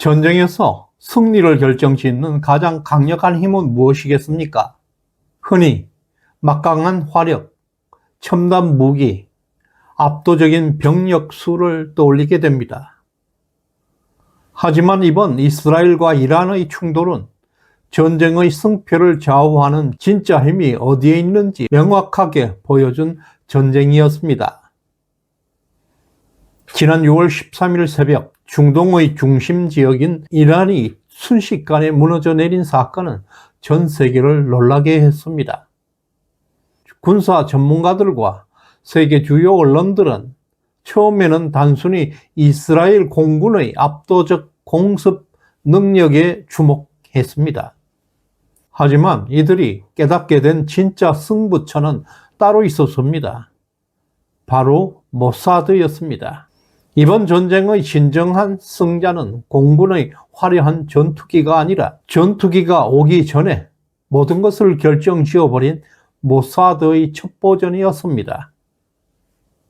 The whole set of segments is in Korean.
전쟁에서 승리를 결정짓는 가장 강력한 힘은 무엇이겠습니까? 흔히 막강한 화력, 첨단 무기, 압도적인 병력 수를 떠올리게 됩니다. 하지만 이번 이스라엘과 이란의 충돌은 전쟁의 승패를 좌우하는 진짜 힘이 어디에 있는지 명확하게 보여준 전쟁이었습니다. 지난 6월 13일 새벽 중동의 중심 지역인 이란이 순식간에 무너져 내린 사건은 전 세계를 놀라게 했습니다. 군사 전문가들과 세계 주요 언론들은 처음에는 단순히 이스라엘 공군의 압도적 공습 능력에 주목했습니다. 하지만 이들이 깨닫게 된 진짜 승부처는 따로 있었습니다. 바로 모사드였습니다. 이번 전쟁의 진정한 승자는 공군의 화려한 전투기가 아니라 전투기가 오기 전에 모든 것을 결정지어버린 모사드의 첩보전이었습니다.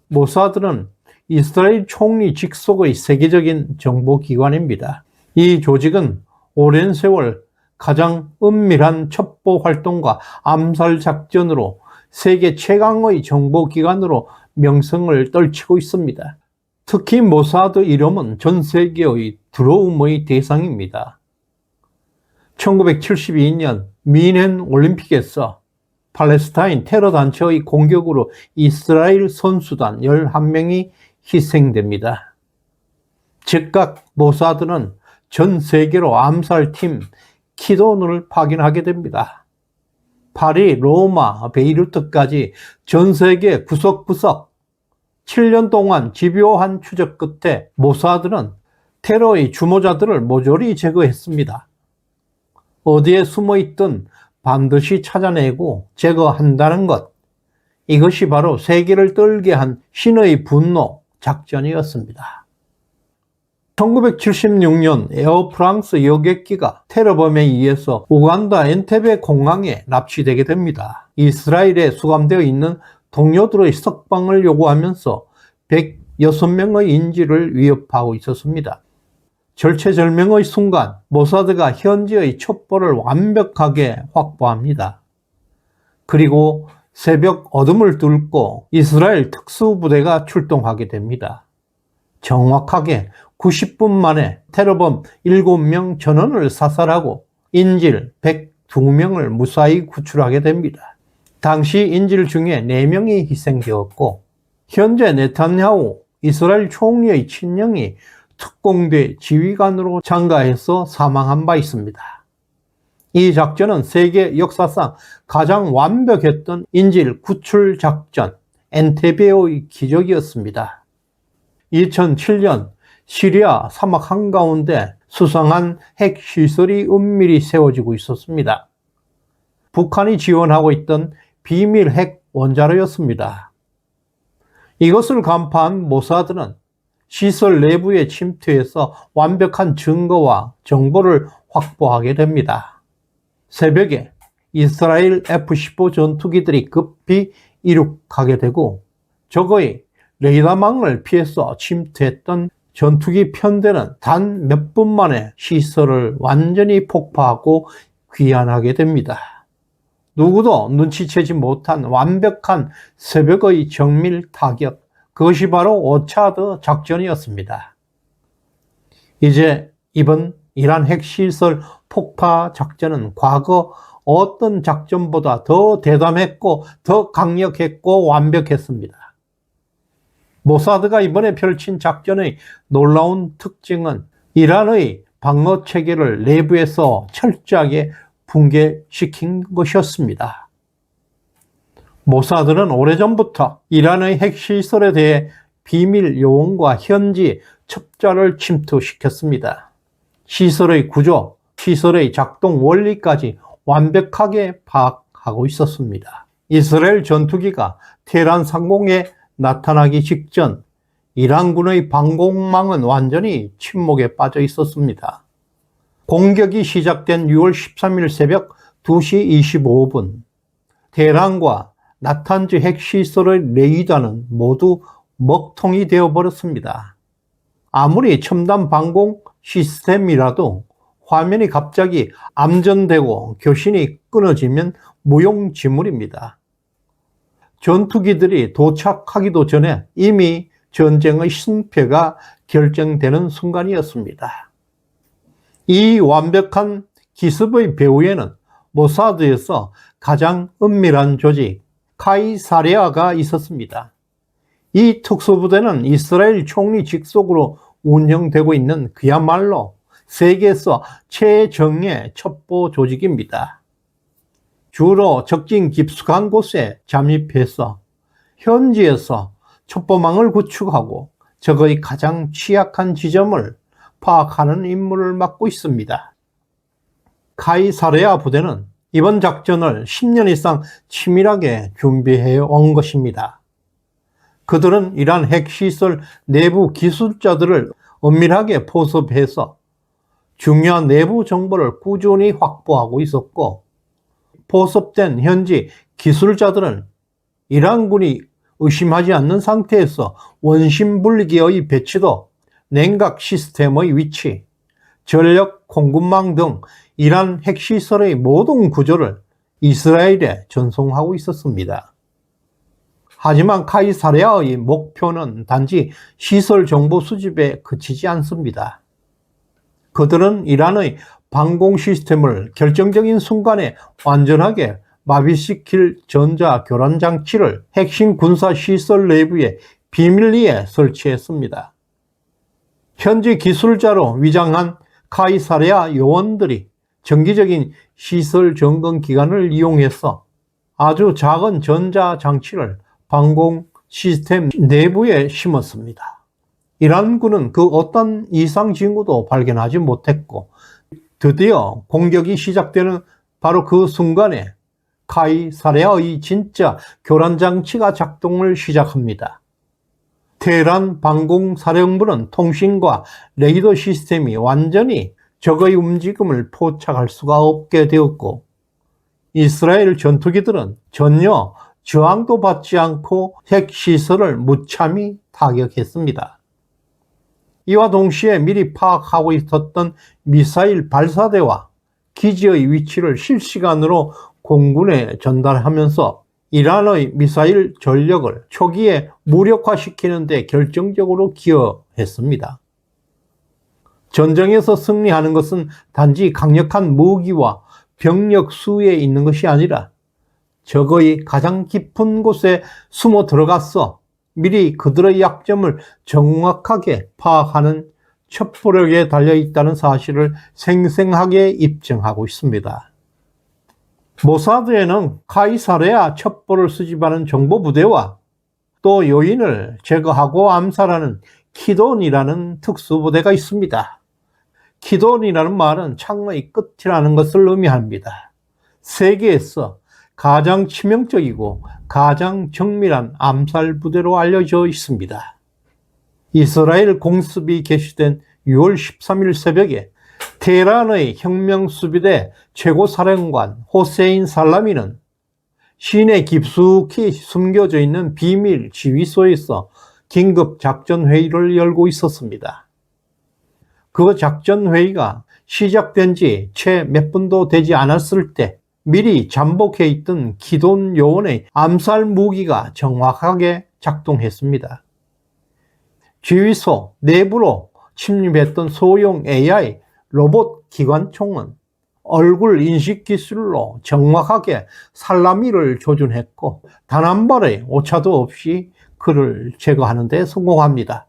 모사드는 이스라엘 총리 직속의 세계적인 정보기관입니다. 이 조직은 오랜 세월 가장 은밀한 첩보 활동과 암살 작전으로 세계 최강의 정보기관으로 명성을 떨치고 있습니다. 특히 모사드 이름은 전 세계의 두려움의 대상입니다. 1972년 미넨 올림픽에서 팔레스타인 테러 단체의 공격으로 이스라엘 선수단 11명이 희생됩니다. 즉각 모사드는 전 세계로 암살팀 키돈을 파견하게 됩니다. 파리, 로마, 베이루트까지 전 세계 구석구석 7년 동안 집요한 추적 끝에 모사드는 테러의 주모자들을 모조리 제거했습니다. 어디에 숨어있든 반드시 찾아내고 제거한다는 것, 이것이 바로 세계를 떨게 한 신의 분노 작전이었습니다. 1976년 에어프랑스 여객기가 테러범에 의해서 우간다 엔테베 공항에 납치되게 됩니다. 이스라엘에 수감되어 있는 동료들의 석방을 요구하면서 106명의 인질을 위협하고 있었습니다. 절체절명의 순간 모사드가 현지의 첩보를 완벽하게 확보합니다. 그리고 새벽 어둠을 뚫고 이스라엘 특수부대가 출동하게 됩니다. 정확하게 90분 만에 테러범 7명 전원을 사살하고 인질 102명을 무사히 구출하게 됩니다. 당시 인질 중에 4명이 희생되었고 현재 네탄야후 이스라엘 총리의 친형이 특공대 지휘관으로 장가해서 사망한 바 있습니다. 이 작전은 세계 역사상 가장 완벽했던 인질 구출 작전 엔테베의 기적이었습니다. 2007년 시리아 사막 한가운데 수상한 핵시설이 은밀히 세워지고 있었습니다. 북한이 지원하고 있던 비밀 핵 원자로였습니다. 이것을 간파한 모사드는 시설 내부에 침투해서 완벽한 증거와 정보를 확보하게 됩니다. 새벽에 이스라엘 F-15 전투기들이 급히 이륙하게 되고 적의 레이더망을 피해서 침투했던 전투기 편대는 단 몇 분 만에 시설을 완전히 폭파하고 귀환하게 됩니다. 누구도 눈치채지 못한 완벽한 새벽의 정밀 타격, 그것이 바로 오차드 작전이었습니다. 이제 이번 이란 핵시설 폭파 작전은 과거 어떤 작전보다 더 대담했고 더 강력했고 완벽했습니다. 모사드가 이번에 펼친 작전의 놀라운 특징은 이란의 방어 체계를 내부에서 철저하게 붕괴시킨 것이었습니다. 모사드는 오래전부터 이란의 핵시설에 대해 비밀 요원과 현지 첩자를 침투시켰습니다. 시설의 구조, 시설의 작동 원리까지 완벽하게 파악하고 있었습니다. 이스라엘 전투기가 테헤란 상공에 나타나기 직전 이란군의 방공망은 완전히 침묵에 빠져 있었습니다. 공격이 시작된 6월 13일 새벽 2시 25분, 테헤란과 나탄즈 핵시설의 레이더는 모두 먹통이 되어버렸습니다. 아무리 첨단 방공 시스템이라도 화면이 갑자기 암전되고 교신이 끊어지면 무용지물입니다. 전투기들이 도착하기도 전에 이미 전쟁의 승패가 결정되는 순간이었습니다. 이 완벽한 기습의 배후에는 모사드에서 가장 은밀한 조직 카이사레아가 있었습니다. 이 특수부대는 이스라엘 총리 직속으로 운영되고 있는 그야말로 세계에서 최정예 첩보 조직입니다. 주로 적진 깊숙한 곳에 잠입해서 현지에서 첩보망을 구축하고 적의 가장 취약한 지점을 파악하는 임무를 맡고 있습니다. 카이사레아 부대는 이번 작전을 10년 이상 치밀하게 준비해 온 것입니다. 그들은 이러한 핵시설 내부 기술자들을 엄밀하게 포섭해서 중요한 내부 정보를 꾸준히 확보하고 있었고, 포섭된 현지 기술자들은 이란군이 의심하지 않는 상태에서 원심불기의 배치도, 냉각 시스템의 위치, 전력 공급망 등 이란 핵시설의 모든 구조를 이스라엘에 전송하고 있었습니다. 하지만 카이사레아의 목표는 단지 시설 정보 수집에 그치지 않습니다. 그들은 이란의 방공 시스템을 결정적인 순간에 완전하게 마비시킬 전자 교란 장치를 핵심 군사 시설 내부에 비밀리에 설치했습니다. 현지 기술자로 위장한 카이사레아 요원들이 정기적인 시설 점검 기간을 이용해서 아주 작은 전자 장치를 방공 시스템 내부에 심었습니다. 이란군은 그 어떤 이상 징후도 발견하지 못했고, 드디어 공격이 시작되는 바로 그 순간에 카이사레아의 진짜 교란 장치가 작동을 시작합니다. 테헤란 방공사령부는 통신과 레이더 시스템이 완전히 적의 움직임을 포착할 수가 없게 되었고, 이스라엘 전투기들은 전혀 저항도 받지 않고 핵시설을 무참히 타격했습니다. 이와 동시에 미리 파악하고 있었던 미사일 발사대와 기지의 위치를 실시간으로 공군에 전달하면서 이란의 미사일 전력을 초기에 무력화시키는 데 결정적으로 기여했습니다. 전쟁에서 승리하는 것은 단지 강력한 무기와 병력 수에 있는 것이 아니라 적의 가장 깊은 곳에 숨어 들어가서 미리 그들의 약점을 정확하게 파악하는 첩보력에 달려있다는 사실을 생생하게 입증하고 있습니다. 모사드에는 카이사레아 첩보를 수집하는 정보부대와 또 요인을 제거하고 암살하는 키돈이라는 특수부대가 있습니다. 키돈이라는 말은 창의 끝이라는 것을 의미합니다. 세계에서 가장 치명적이고 가장 정밀한 암살 부대로 알려져 있습니다. 이스라엘 공습이 개시된 6월 13일 새벽에 테헤란의 혁명수비대 최고사령관 호세인 살라미는 시내 깊숙이 숨겨져 있는 비밀 지휘소에서 긴급 작전회의를 열고 있었습니다. 그 작전회의가 시작된 지 채 몇 분도 되지 않았을 때 미리 잠복해 있던 키돈 요원의 암살 무기가 정확하게 작동했습니다. 지휘소 내부로 침입했던 소형 AI 로봇 기관총은 얼굴 인식 기술로 정확하게 살라미를 조준했고 단 한 발의 오차도 없이 그를 제거하는 데 성공합니다.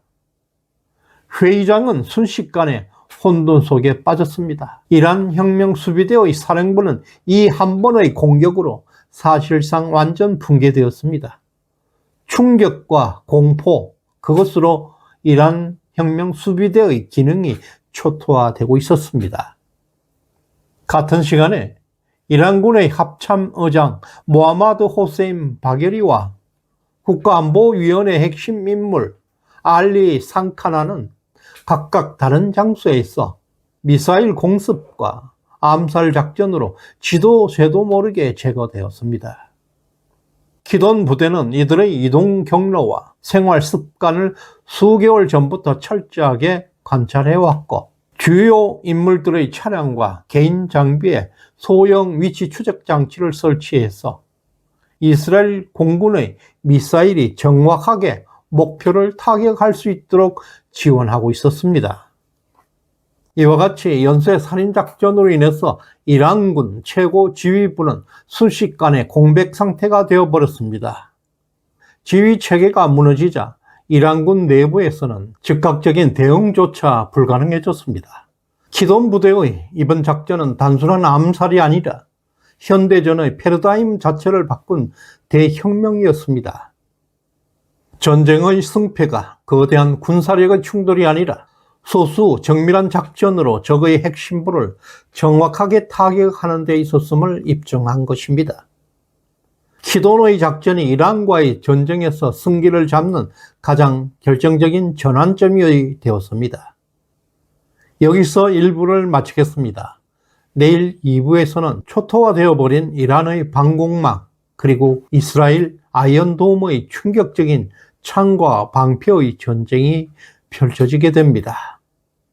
회의장은 순식간에 혼돈 속에 빠졌습니다. 이란 혁명수비대의 사령부는 이 한 번의 공격으로 사실상 완전 붕괴되었습니다. 충격과 공포, 그것으로 이란 혁명수비대의 기능이 초토화되고 있었습니다. 같은 시간에 이란군의 합참의장 모하마드 호세인 바게리와 국가안보위원회 핵심 인물 알리 상카나는 각각 다른 장소에서 미사일 공습과 암살 작전으로 지도 쇠도 모르게 제거되었습니다. 키돈 부대는 이들의 이동 경로와 생활 습관을 수개월 전부터 철저하게 관찰해왔고 주요 인물들의 차량과 개인 장비에 소형 위치 추적 장치를 설치해서 이스라엘 공군의 미사일이 정확하게 목표를 타격할 수 있도록 지원하고 있었습니다. 이와 같이 연쇄 살인작전으로 인해서 이란군 최고 지휘부는 순식간에 공백 상태가 되어버렸습니다. 지휘 체계가 무너지자 이란군 내부에서는 즉각적인 대응조차 불가능해졌습니다. 키돈 부대의 이번 작전은 단순한 암살이 아니라 현대전의 패러다임 자체를 바꾼 대혁명이었습니다. 전쟁의 승패가 거대한 군사력의 충돌이 아니라 소수 정밀한 작전으로 적의 핵심부를 정확하게 타격하는 데 있었음을 입증한 것입니다. 키돈의 작전이 이란과의 전쟁에서 승기를 잡는 가장 결정적인 전환점이 되었습니다. 여기서 1부를 마치겠습니다. 내일 2부에서는 초토화되어버린 이란의 방공망 그리고 이스라엘 아이언돔의 충격적인 창과 방패의 전쟁이 펼쳐지게 됩니다.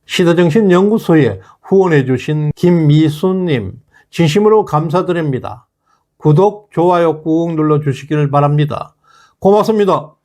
시대정신연구소에 후원해주신 김미순님 진심으로 감사드립니다. 구독, 좋아요 꾹 눌러주시길 바랍니다. 고맙습니다.